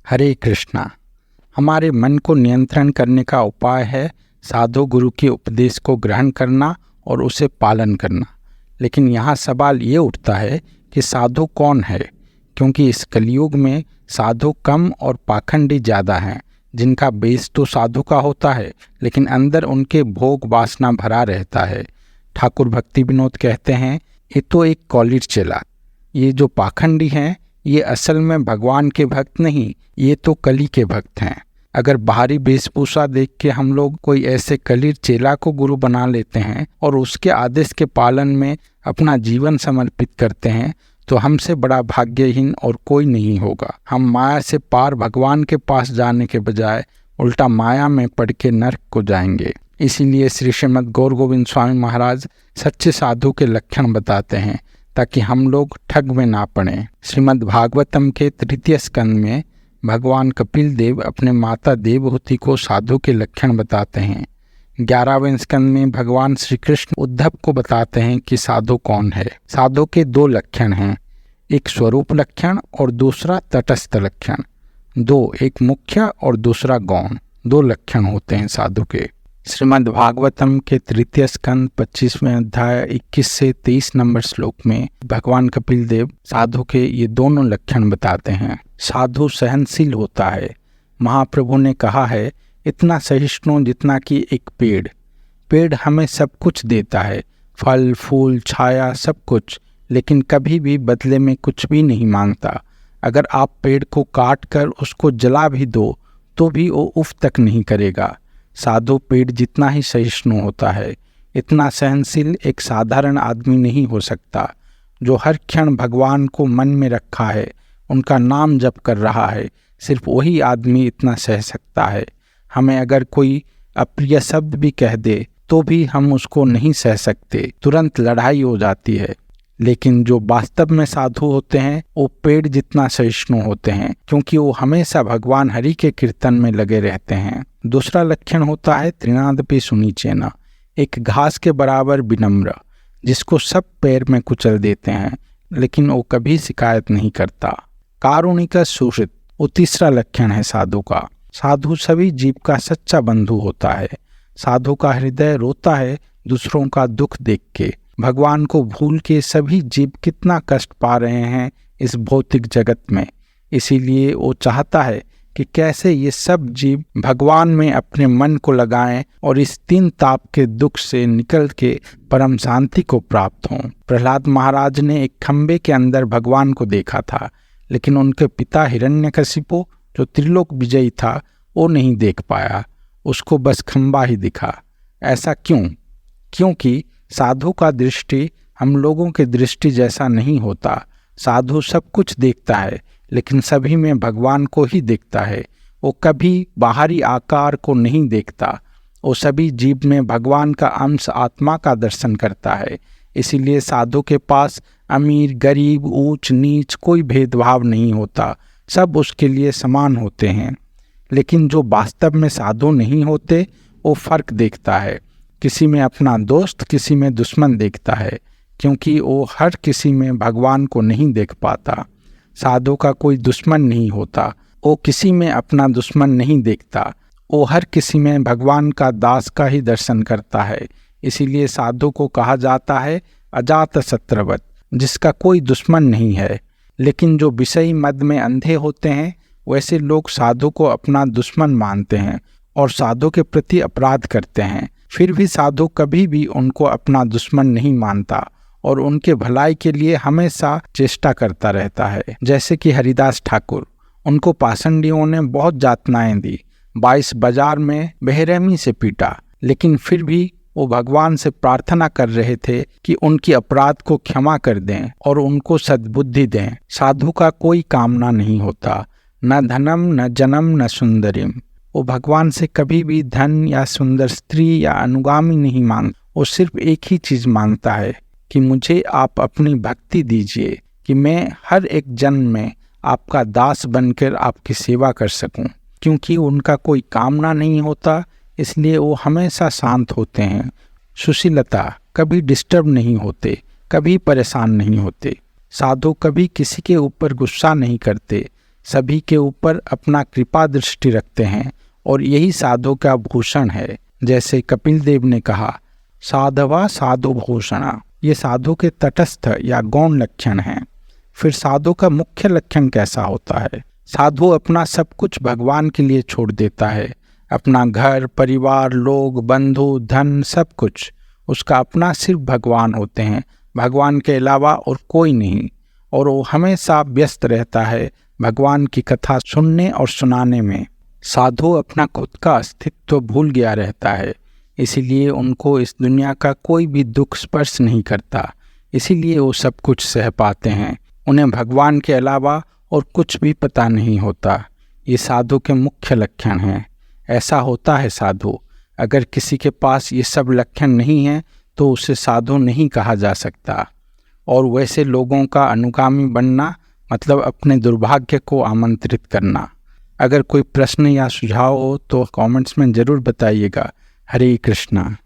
हरे कृष्णा। हमारे मन को नियंत्रण करने का उपाय है साधु गुरु के उपदेश को ग्रहण करना और उसे पालन करना। लेकिन यहाँ सवाल ये उठता है कि साधु कौन है, क्योंकि इस कलयुग में साधु कम और पाखंडी ज़्यादा हैं, जिनका बेस तो साधु का होता है लेकिन अंदर उनके भोग वासना भरा रहता है। ठाकुर भक्ति विनोद कहते हैं, ये तो एक कॉलेज चला। ये जो पाखंडी हैं ये असल में भगवान के भक्त नहीं, ये तो कली के भक्त हैं। अगर बाहरी वेशभूषा देख के हम लोग कोई ऐसे कलीर चेला को गुरु बना लेते हैं और उसके आदेश के पालन में अपना जीवन समर्पित करते हैं तो हमसे बड़ा भाग्यहीन और कोई नहीं होगा। हम माया से पार भगवान के पास जाने के बजाय उल्टा माया में पड़ के नरक को जाएंगे। इसीलिए श्री श्रीमद् गौर गोविंद स्वामी महाराज सच्चे साधु के लक्षण बताते हैं ताकि हम लोग ठग में ना पड़ें। श्रीमद् भागवतम के 3 स्कंद में भगवान कपिल देव अपने माता देवहूति को साधु के लक्षण बताते हैं। 11वें स्कंद में भगवान श्री कृष्ण उद्धव को बताते हैं कि साधु कौन है। साधु के 2 लक्षण हैं, एक स्वरूप लक्षण और दूसरा तटस्थ लक्षण। एक मुख्य और दूसरा गौण, 2 लक्षण होते हैं साधु के। श्रीमद् भागवतम के 3 स्कंद 25वें अध्याय 21 से 23 नंबर श्लोक में भगवान कपिल देव साधु के ये दोनों लक्षण बताते हैं। साधु सहनशील होता है। महाप्रभु ने कहा है, इतना सहिष्णु जितना कि एक पेड़ हमें सब कुछ देता है, फल फूल छाया सब कुछ, लेकिन कभी भी बदले में कुछ भी नहीं मांगता। अगर आप पेड़ को काट कर उसको जला भी दो तो भी वो उफ तक नहीं करेगा। साधु पेड़ जितना ही सहिष्णु होता है। इतना सहनशील एक साधारण आदमी नहीं हो सकता। जो हर क्षण भगवान को मन में रखा है, उनका नाम जप कर रहा है, सिर्फ वही आदमी इतना सह सकता है। हमें अगर कोई अप्रिय शब्द भी कह दे तो भी हम उसको नहीं सह सकते, तुरंत लड़ाई हो जाती है। लेकिन जो वास्तव में साधु होते हैं वो पेड़ जितना सहिष्णु होते हैं, क्योंकि वो हमेशा भगवान हरि के कीर्तन में लगे रहते हैं। दूसरा लक्षण होता है तृणादपि सुनीचेना, एक घास के बराबर विनम्र, जिसको सब पैर में कुचल देते हैं लेकिन वो कभी शिकायत नहीं करता। कारुणिक सुहृद, वो तीसरा लक्षण है साधु का। साधु सभी जीव का सच्चा बंधु होता है। साधु का हृदय रोता है दूसरों का दुख देख के। भगवान को भूल के सभी जीव कितना कष्ट पा रहे हैं इस भौतिक जगत में, इसीलिए वो चाहता है कि कैसे ये सब जीव भगवान में अपने मन को लगाएं और इस 3 ताप के दुख से निकल के परम शांति को प्राप्त हों। प्रहलाद महाराज ने एक खंबे के अंदर भगवान को देखा था, लेकिन उनके पिता हिरण्यकशिपु जो त्रिलोक विजयी था वो नहीं देख पाया, उसको बस खंबा ही दिखा। ऐसा क्यों? क्योंकि साधु का दृष्टि हम लोगों के दृष्टि जैसा नहीं होता। साधु सब कुछ देखता है लेकिन सभी में भगवान को ही देखता है। वो कभी बाहरी आकार को नहीं देखता, वो सभी जीव में भगवान का अंश आत्मा का दर्शन करता है। इसीलिए साधु के पास अमीर गरीब ऊंच नीच कोई भेदभाव नहीं होता, सब उसके लिए समान होते हैं। लेकिन जो वास्तव में साधु नहीं होते वो फर्क देखता है, किसी में अपना दोस्त किसी में दुश्मन देखता है, क्योंकि वो हर किसी में भगवान को नहीं देख पाता। साधु का कोई दुश्मन नहीं होता, वो किसी में अपना दुश्मन नहीं देखता, वो हर किसी में भगवान का दास का ही दर्शन करता है। इसीलिए साधु को कहा जाता है अजात शत्रवत, जिसका कोई दुश्मन नहीं है। लेकिन जो विषयी मद में अंधे होते हैं वैसे लोग साधु को अपना दुश्मन मानते हैं और साधु के प्रति अपराध करते हैं। फिर भी साधु कभी भी उनको अपना दुश्मन नहीं मानता और उनके भलाई के लिए हमेशा चेष्टा करता रहता है। जैसे कि हरिदास ठाकुर, उनको पाषंडियों ने बहुत यातनाएं दी, 22 बाजार में बेरहमी से पीटा, लेकिन फिर भी वो भगवान से प्रार्थना कर रहे थे कि उनकी अपराध को क्षमा कर दें और उनको सद्बुद्धि दें। साधु का कोई कामना नहीं होता, न धनम न जनम न सुंदरीम। वो भगवान से कभी भी धन या सुंदर स्त्री या अनुगामी नहीं मांग, वो सिर्फ एक ही चीज मांगता है कि मुझे आप अपनी भक्ति दीजिए कि मैं हर एक जन्म में आपका दास बनकर आपकी सेवा कर सकूं। क्योंकि उनका कोई कामना नहीं होता इसलिए वो हमेशा शांत होते हैं। सुशीलता, कभी डिस्टर्ब नहीं होते, कभी परेशान नहीं होते। साधु कभी किसी के ऊपर गुस्सा नहीं करते, सभी के ऊपर अपना कृपा दृष्टि रखते हैं और यही साधु का भूषण है। जैसे कपिल देव ने कहा, साधवा साधु भूषणा। ये साधु के तटस्थ या गौण लक्षण हैं। फिर साधु का मुख्य लक्षण कैसा होता है? साधु अपना सब कुछ भगवान के लिए छोड़ देता है। अपना घर, परिवार, लोग, बंधु, धन, सब कुछ उसका अपना सिर्फ भगवान होते हैं, भगवान के अलावा और कोई नहीं। और वो हमेशा व्यस्त रहता है भगवान की कथा सुनने और सुनाने में। साधु अपना खुद का अस्तित्व भूल गया रहता है, इसीलिए उनको इस दुनिया का कोई भी दुख स्पर्श नहीं करता, इसीलिए वो सब कुछ सह पाते हैं। उन्हें भगवान के अलावा और कुछ भी पता नहीं होता। ये साधु के मुख्य लक्षण हैं। ऐसा होता है साधु। अगर किसी के पास ये सब लक्षण नहीं है तो उसे साधु नहीं कहा जा सकता। और वैसे लोगों का अनुगामी बनना मतलब अपने दुर्भाग्य को आमंत्रित करना। अगर कोई प्रश्न या सुझाव हो तो कमेंट्स में ज़रूर बताइएगा। हरे कृष्णा।